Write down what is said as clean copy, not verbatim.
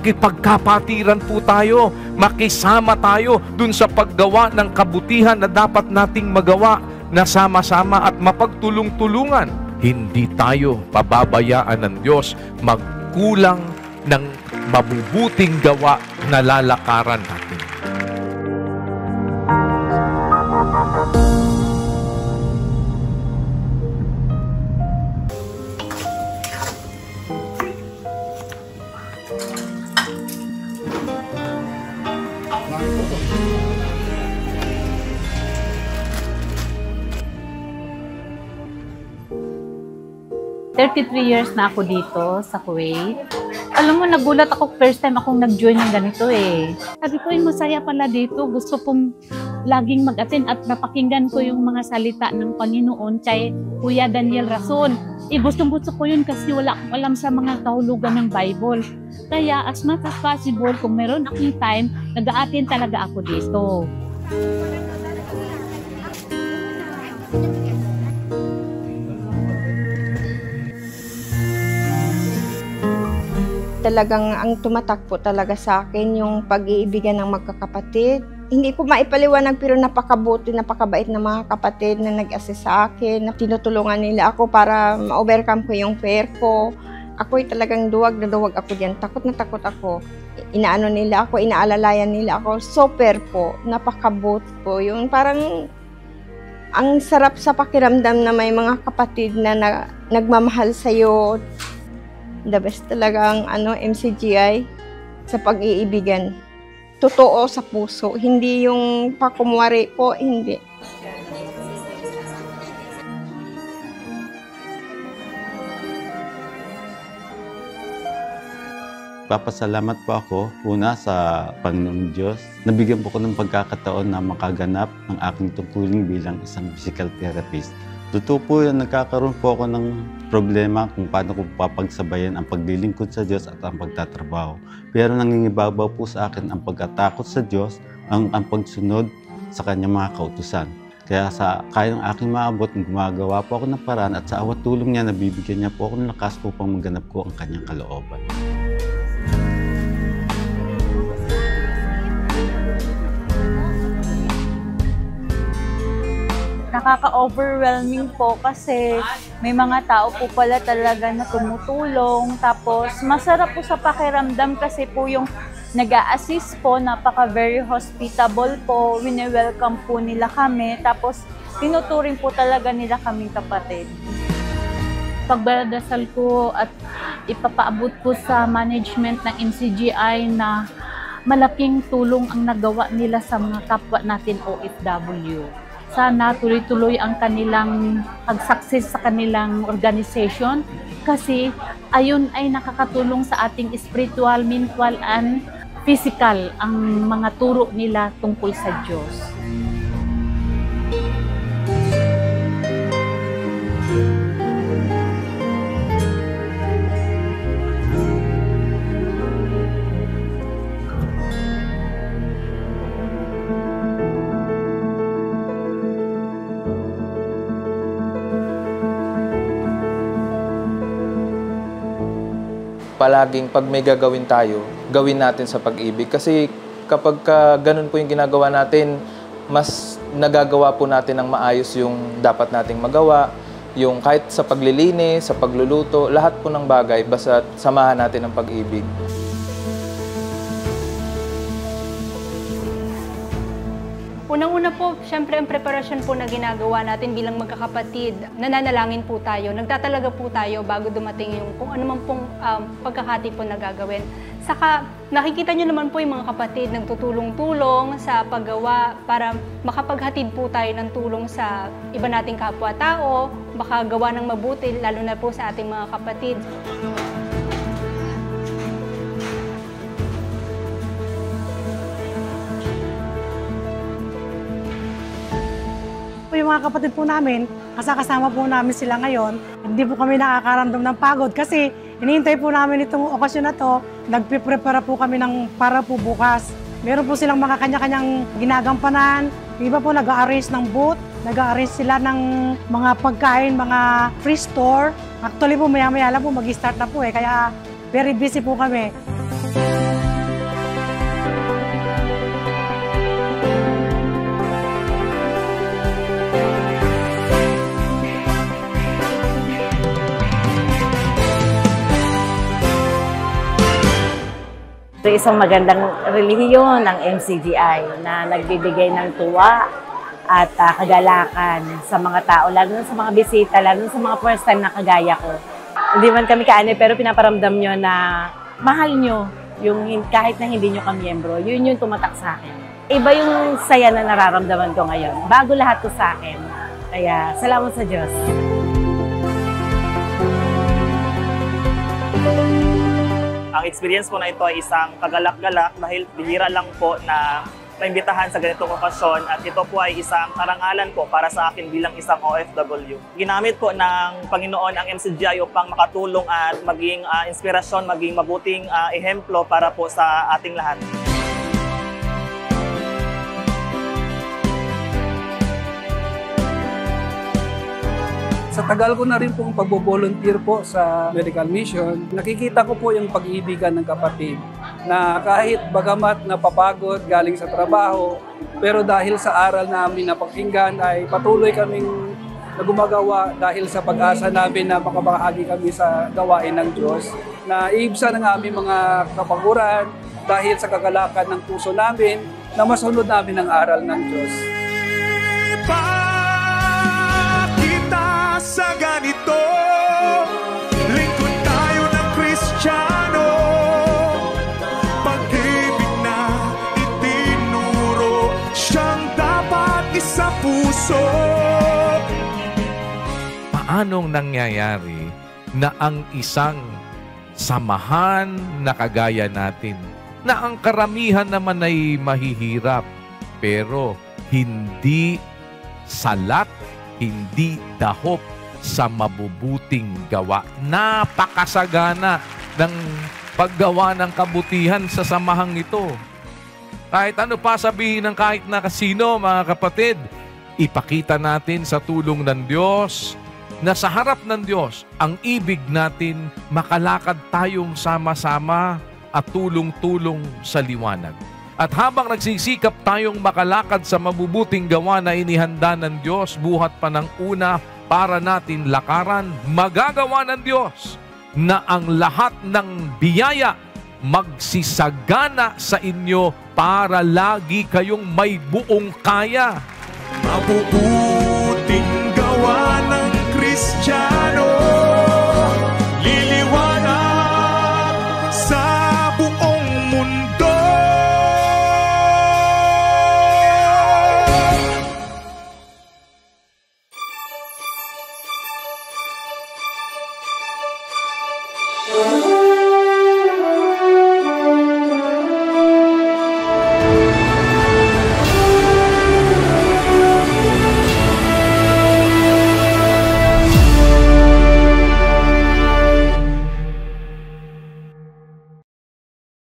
Makipagkapatiran po tayo, makisama tayo dun sa paggawa ng kabutihan na dapat nating magawa na sama-sama at mapagtulong-tulungan. Hindi tayo pababayaan ng Diyos magkulang ng mabubuting gawa na lalakaran natin. Years na ako dito sa Kuwait. Alam mo, nagulat ako first time akong nag-join ng ganito eh. Sabi ko, masaya pala dito. Gusto kong laging mag-attend at napakinggan ko yung mga salita ng Panginoon kay Kuya Daniel Rason. Gustong-gusto ko yun kasi wala akong alam sa mga kahulugan ng Bible. Kaya as much as possible, kung meron akong time, nag-a-attend talaga ako dito. Talagang ang tumatak po talaga sa akin yung pag-iibigan ng magkakapatid. Hindi ko maipaliwanag pero napakabuti, napakabait na mga kapatid na nag-assist sa akin, na tinutulungan nila ako para ma-overcome ko yung fear ko. Ako'y talagang duwag na duwag ako diyan. Takot na takot ako. Inaano nila ako, inaalalayan nila ako. Super po, napakabuti po. Yung parang ang sarap sa pakiramdam na may mga kapatid na nagmamahal sa'yo. The best talaga ang MCGI sa pag-iibigan. Totoo sa puso, hindi yung pakumwari po, hindi. Papasalamat po ako una sa Panginoong Diyos. Nabigyan po ko ng pagkakataon na makaganap ng aking tungkulin bilang isang physical therapist. Totoo po yan, nagkakaroon po ako ng problema kung paano ko papagsabayan ang paglilingkod sa Diyos at ang pagtatrabaho. Pero nangingibabaw po sa akin ang pagkatakot sa Diyos, ang pagsunod sa Kanyang mga kautusan. Kaya sa kaya ng aking maabot, gumagawa po ako ng paraan at sa awat tulong niya, nabibigyan niya po ako ng lakas upang maganap ko ang Kanyang kalooban. Nakaka-overwhelming po kasi may mga tao po pala talaga na tumutulong. Tapos masarap po sa pakiramdam kasi po yung nag-a-assist po, napaka-very hospitable po. Wini-welcome po nila kami. Tapos tinuturing po talaga nila kaming kapatid. Pagdadasal ko at ipapaabot po sa management ng MCGI na malaking tulong ang nagawa nila sa mga kapwa natin OFW. Sana tuloy-tuloy ang kanilang pag-success sa kanilang organization kasi ayun ay nakakatulong sa ating spiritual, mental, and physical ang mga turo nila tungkol sa Diyos. Palaging pag may gagawin tayo, gawin natin sa pag-ibig. Kasi kapag ganun po yung ginagawa natin, mas nagagawa po natin ng maayos yung dapat nating magawa. Yung kahit sa paglilinis, sa pagluluto, lahat po ng bagay, basta samahan natin ang pag-ibig. Unang-una po, syempre ang preparasyon po na ginagawa natin bilang magkakapatid, nananalangin po tayo, nagtatalaga po tayo bago dumating yung kung ano man pong pagkakati po na gagawin. Saka nakikita nyo naman po yung mga kapatid nagtutulong-tulong sa paggawa para makapaghatid po tayo ng tulong sa iba nating kapwa-tao, baka gawa ng mabuti, lalo na po sa ating mga kapatid. Yung mga kapatid po namin, kasama po namin sila ngayon, hindi po kami nakakaramdam ng pagod kasi hinihintay po namin itong okasyon na to, nagpiprepara po kami para po bukas. Meron po silang mga kanya-kanyang ginagampanan, iba po nag-a-arrange ng booth, nag-a-arrange sila ng mga pagkain, mga free store. Actually po maya-maya lang po mag-start na po kaya very busy po kami. Ito isang magandang relihiyon ng MCGI na nagbibigay ng tuwa at kagalakan sa mga tao, lalo na sa mga bisita, lalo na sa mga first time na kagaya ko. Hindi man kami kaano, pero pinaparamdam nyo na mahal nyo yung kahit na hindi nyo kamiyembro, yun yung tumatak sa akin. Iba yung saya na nararamdaman ko ngayon. Bago lahat to sa akin. Kaya salamat sa Diyos. Ang experience ko na ito ay isang kagalak-galak dahil bihira lang po na maimbitahan sa ganitong okasyon at ito po ay isang karangalan po para sa akin bilang isang OFW. Ginamit po ng Panginoon ang MCGI upang makatulong at maging inspirasyon, maging mabuting ehemplo para po sa ating lahat. Sa tagal ko na rin pong pagbo-volunteer po sa medical mission, nakikita ko po yung pag-iibigan ng kapatid na kahit bagamat napapagod galing sa trabaho, pero dahil sa aral namin na pakinggan ay patuloy kaming gumagawa dahil sa pag-asa namin na makabahagi kami sa gawain ng Diyos, na iibsan ng aming mga kapaguran dahil sa kagalakan ng puso namin na masunod namin ang aral ng Diyos. Sa ganito, lingkod tayo ng Kristiyano, pag-ibig na itinuro, siyang dapat isa puso. Paanong nangyayari na ang isang samahan na kagaya natin, na ang karamihan naman ay mahihirap, pero hindi salat, hindi dahop sa mabubuting gawa. Napakasagana ng paggawa ng kabutihan sa samahang ito. Kahit ano pa sabihin ng kahit na kasino, mga kapatid, ipakita natin sa tulong ng Diyos na sa harap ng Diyos, ang ibig natin makalakad tayong sama-sama at tulong-tulong sa liwanag. At habang nagsisikap tayong makalakad sa mabubuting gawa na inihanda ng Diyos, buhat pa ng una para natin lakaran, magagawa ng Diyos na ang lahat ng biyaya magsisagana sa inyo para lagi kayong may buong kaya. Mabubuhay